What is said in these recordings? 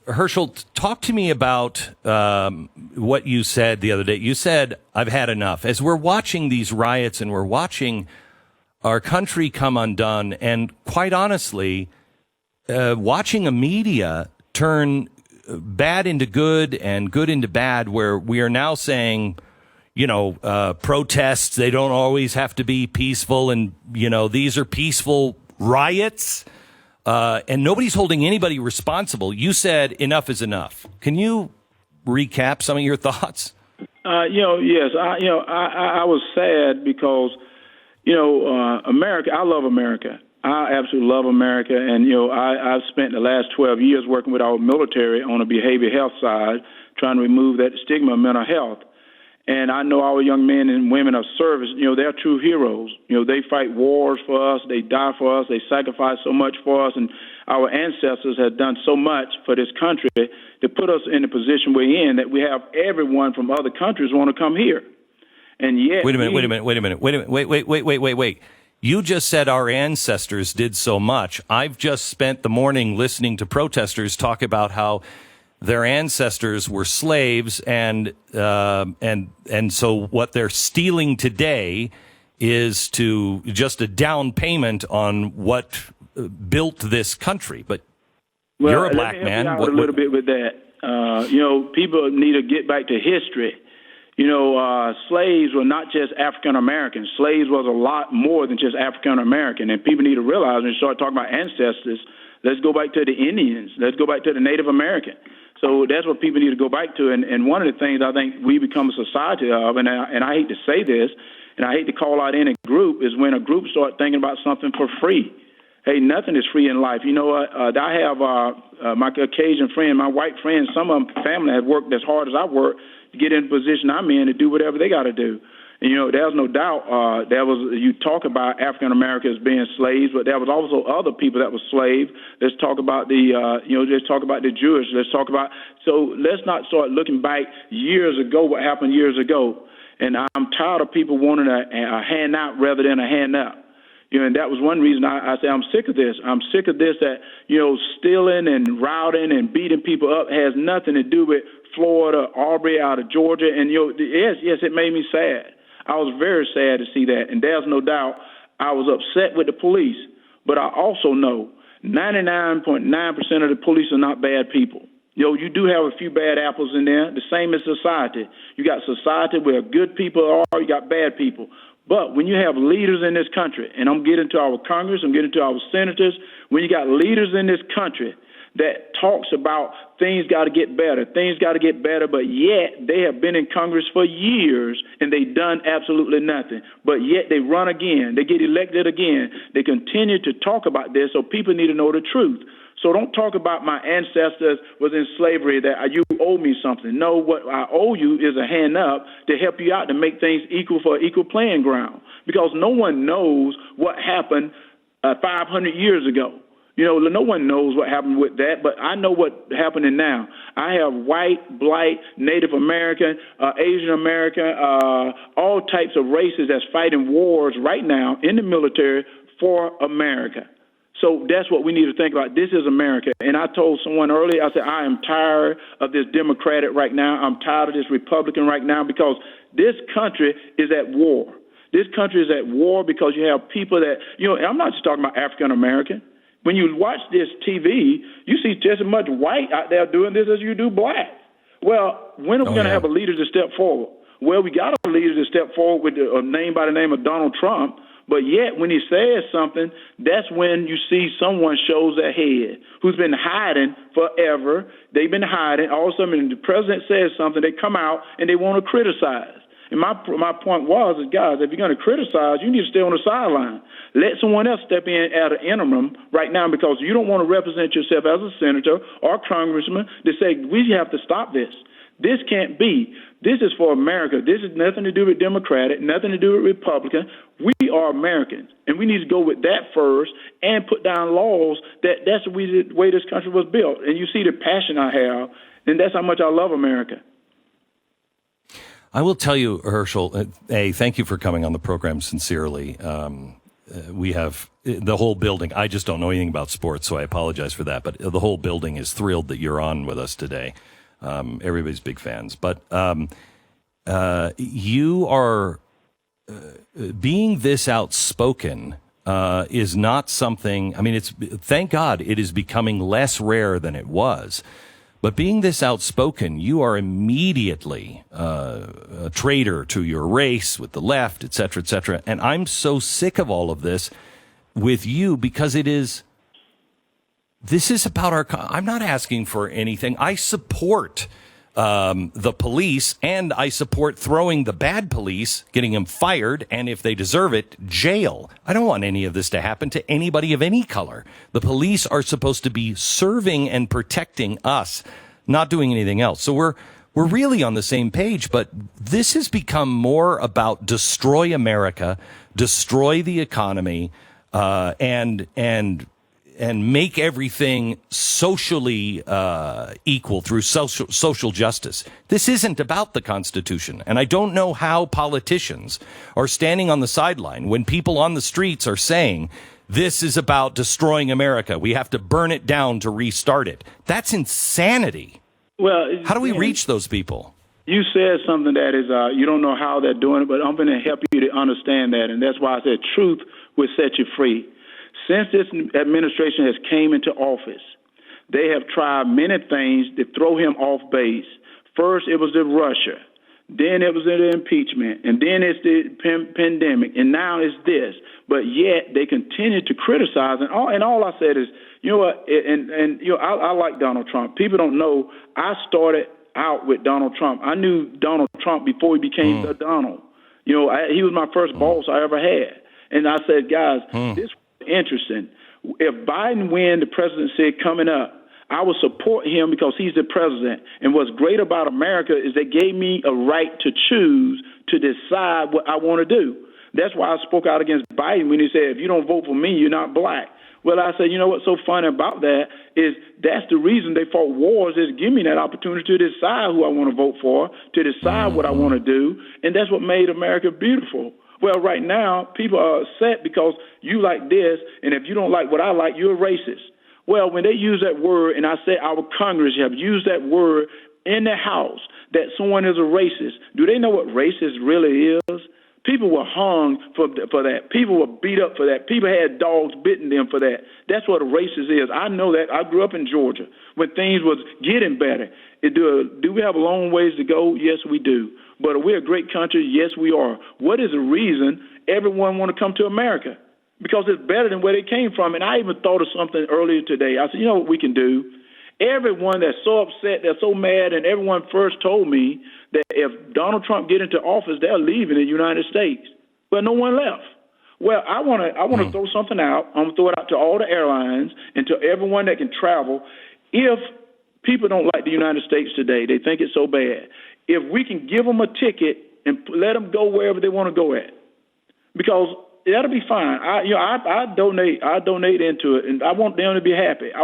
Herschel, talk to me about what you said the other day. You said, I've had enough. As we're watching these riots and we're watching our country come undone, and quite honestly, watching a media turn bad into good and good into bad, where we are now saying, protests, they don't always have to be peaceful, and, these are peaceful riots. And nobody's holding anybody responsible. You said enough is enough. Can you recap some of your thoughts? Yes. I was sad because, America, I love America. I absolutely love America. And, I've spent the last 12 years working with our military on the behavioral health side, trying to remove that stigma of mental health. And I know our young men and women of service, they're true heroes. They fight wars for us. They die for us. They sacrifice so much for us. And our ancestors have done so much for this country to put us in the position we're in, that we have everyone from other countries want to come here. And yet... Wait a minute. You just said our ancestors did so much. I've just spent the morning listening to protesters talk about how their ancestors were slaves, and so what they're stealing today is to just a down payment on what built this country. But you're a black man. A little bit with that. People need to get back to history. Slaves were not just African Americans. Slaves was a lot more than just African American, and people need to realize when you start talking about ancestors, let's go back to the Indians. Let's go back to the Native American. So that's what people need to go back to. And one of the things I think we become a society of, and I hate to say this, and I hate to call out any group, is when a group start thinking about something for free. Hey, nothing is free in life. I have my Caucasian friend, my white friends, some of them family have worked as hard as I work to get in the position I'm in to do whatever they got to do. And, there's no doubt you talk about African Americans being slaves, but there was also other people that were slaves. Let's talk about let's talk about the Jewish. So let's not start looking back years ago, what happened years ago. And I'm tired of people wanting a handout rather than a hand up. And that was one reason I say I'm sick of this. I'm sick of this, that, stealing and routing and beating people up has nothing to do with Florida, Aubrey out of Georgia. And, yes, it made me sad. I was very sad to see that, and there's no doubt I was upset with the police, but I also know 99.9% of the police are not bad people. You do have a few bad apples in there, the same as society. You got society where good people are, you got bad people. But when you have leaders in this country, and I'm getting to our Congress, I'm getting to our senators, when you got leaders in this country that talks about things got to get better, but yet they have been in Congress for years and they've done absolutely nothing. But yet they run again, they get elected again. They continue to talk about this, so people need to know the truth. So don't talk about my ancestors was in slavery, that you owe me something. No, what I owe you is a hand up to help you out to make things equal for equal playing ground, because no one knows what happened 500 years ago. No one knows what happened with that, but I know what's happening now. I have white, black, Native American, Asian American, all types of races that's fighting wars right now in the military for America. So that's what we need to think about. This is America. And I told someone earlier, I said, I am tired of this Democratic right now. I'm tired of this Republican right now, because this country is at war. This country is at war because you have people that, and I'm not just talking about African American. When you watch this TV, you see just as much white out there doing this as you do black. Well, when are we going to have a leader to step forward? Well, we got a leader to step forward with a name by the name of Donald Trump, but yet when he says something, that's when you see someone shows their head, who's been hiding forever. They've been hiding. All of a sudden, when the president says something, they come out and they want to criticize. And my point was, guys, if you're going to criticize, you need to stay on the sideline. Let someone else step in at an interim right now, because you don't want to represent yourself as a senator or congressman to say, we have to stop this. This can't be. This is for America. This has nothing to do with Democratic, nothing to do with Republican. We are Americans, and we need to go with that first and put down laws that's the way this country was built. And you see the passion I have, and that's how much I love America. I will tell you, Herschel, thank you for coming on the program sincerely. we have the whole building. I just don't know anything about sports, so I apologize for that. But the whole building is thrilled that you're on with us today. Everybody's big fans. But you are being this outspoken is not something. I mean, thank God it is becoming less rare than it was. But being this outspoken, you are immediately a traitor to your race with the left, et cetera, et cetera. And I'm so sick of all of this with you because this is about I'm not asking for anything. I support the police, and I support throwing the bad police, getting them fired, and if they deserve it, jail. I don't want any of this to happen to anybody of any color. The police are supposed to be serving and protecting us, not doing anything else. So we're really on the same page, but this has become more about destroy America, destroy the economy, and make everything socially equal through social justice. This isn't about the Constitution. And I don't know how politicians are standing on the sideline when people on the streets are saying, this is about destroying America. We have to burn it down to restart it. That's insanity. Well, how do we reach those people? You said something that is, you don't know how they're doing it, but I'm going to help you to understand that. And that's why I said truth will set you free. Since this administration has came into office, they have tried many things to throw him off base. First, it was the Russia. Then it was the impeachment. And then it's the pandemic. And now it's this. But yet they continue to criticize. And all I said is, you know what, I like Donald Trump. People don't know I started out with Donald Trump. I knew Donald Trump before he became the Donald. He was my first boss I ever had. And I said, guys, this interesting. If Biden win the presidency coming up, I will support him because he's the president. And what's great about America is they gave me a right to choose to decide what I want to do. That's why I spoke out against Biden when he said, if you don't vote for me, you're not black. Well, I said, you know what's so funny about that is that's the reason they fought wars, is give me that opportunity to decide who I want to vote for, to decide what I want to do. And that's what made America beautiful. Well, right now, people are upset because you like this, and if you don't like what I like, you're a racist. Well, when they use that word, and I say our Congress have used that word in the House, that someone is a racist, do they know what racist really is? People were hung for that. People were beat up for that. People had dogs bitten them for that. That's what a racist is. I know that. I grew up in Georgia when things was getting better. Do we have a long ways to go? Yes, we do. But are we a great country? Yes, we are. What is the reason everyone want to come to America? Because it's better than where they came from. And I even thought of something earlier today. I said, you know what we can do? Everyone that's so upset, they're so mad, and everyone first told me that if Donald Trump get into office, they're leaving the United States. But no one left. Well, I want to throw something out. I'm going to throw it out to all the airlines and to everyone that can travel. If people don't like the United States today, they think it's so bad. If we can give them a ticket and let them go wherever they want to go at, because that'll be fine. I donate into it, and I want them to be happy. I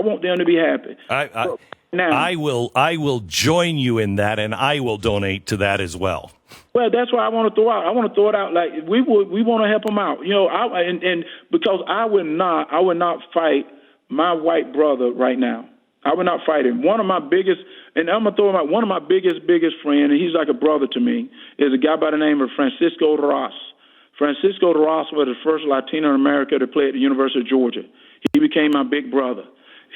will join you in that, and I will donate to that as well. Well, that's what I want to throw out. I want to throw it out like we want to help them out. And because I would not fight my white brother right now. I would not fight him. One of my biggest, and I'm gonna throw him out. One of my biggest friend, and he's like a brother to me, is a guy by the name of Francisco Ross. Francisco Ross was the first Latino in America to play at the University of Georgia. He became my big brother.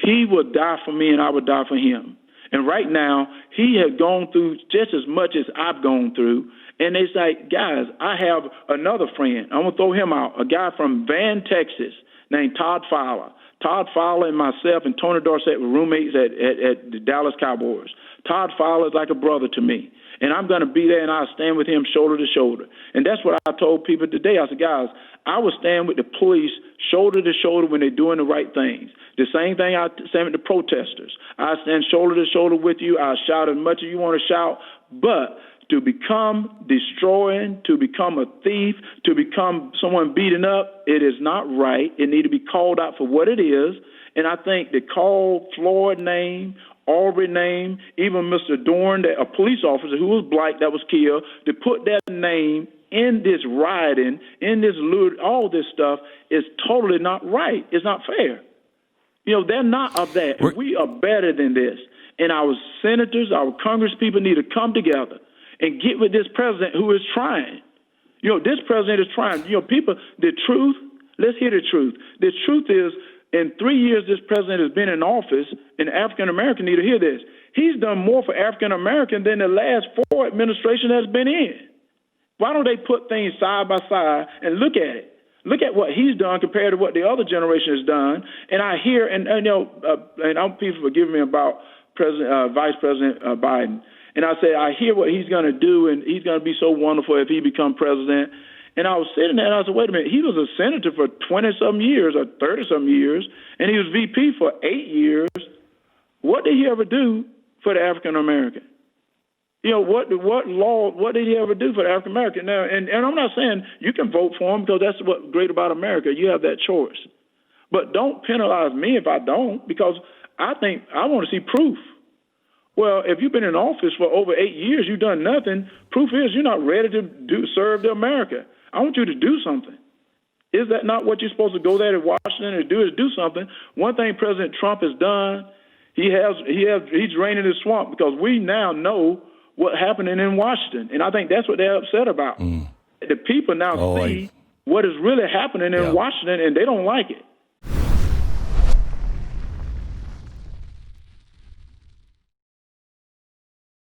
He would die for me, and I would die for him. And right now, he has gone through just as much as I've gone through. And it's like, guys, I have another friend. I'm going to throw him out, a guy from Van, Texas, named Todd Fowler. Todd Fowler and myself and Tony Dorsett were roommates at the Dallas Cowboys. Todd Fowler is like a brother to me. And I'm going to be there, and I'll stand with him shoulder to shoulder. And that's what I told people today. I said, guys, I will stand with the police shoulder to shoulder when they're doing the right things. The same thing I stand with the protesters. I stand shoulder to shoulder with you. I'll shout as much as you want to shout. But to become destroying, to become a thief, to become someone beaten up, it is not right. It needs to be called out for what it is. And I think the call Floyd name, Aubrey name, even Mr. Dorn, a police officer who was black that was killed, to put that name in this rioting, in this loot, all this stuff is totally not right. It's not fair. You know, they're not of that. We are better than this. And our senators, our Congress people need to come together and get with this president who is trying. You know, this president is trying. You know, people, the truth, let's hear the truth. The truth is, in 3 years this president has been in office, and African Americans need to hear this. He's done more for African Americans than the last 4 administrations has been in. Why don't they put things side by side and look at it? Look at what he's done compared to what the other generation has done. And I hear, and you know, and I'm people forgive me about Vice President Biden. And I say, I hear what he's going to do, and he's going to be so wonderful if he becomes president. And I was sitting there, and I said, wait a minute, he was a senator for 20-some years or 30-some years, and he was VP for 8 years. What did he ever do for the African American? You know, what did he ever do for the African American? Now, and I'm not saying you can vote for him because that's what's great about America. You have that choice. But don't penalize me if I don't, because I think I want to see proof. Well, if you've been in office for over 8 years, you've done nothing, proof is you're not ready to serve America. I want you to do something. Is that not what you're supposed to go there to Washington and do, is do something? One thing President Trump has done, he's draining the swamp, because we now know what's happening in Washington. And I think that's what they're upset about. The people now see what is really happening in Washington, and they don't like it.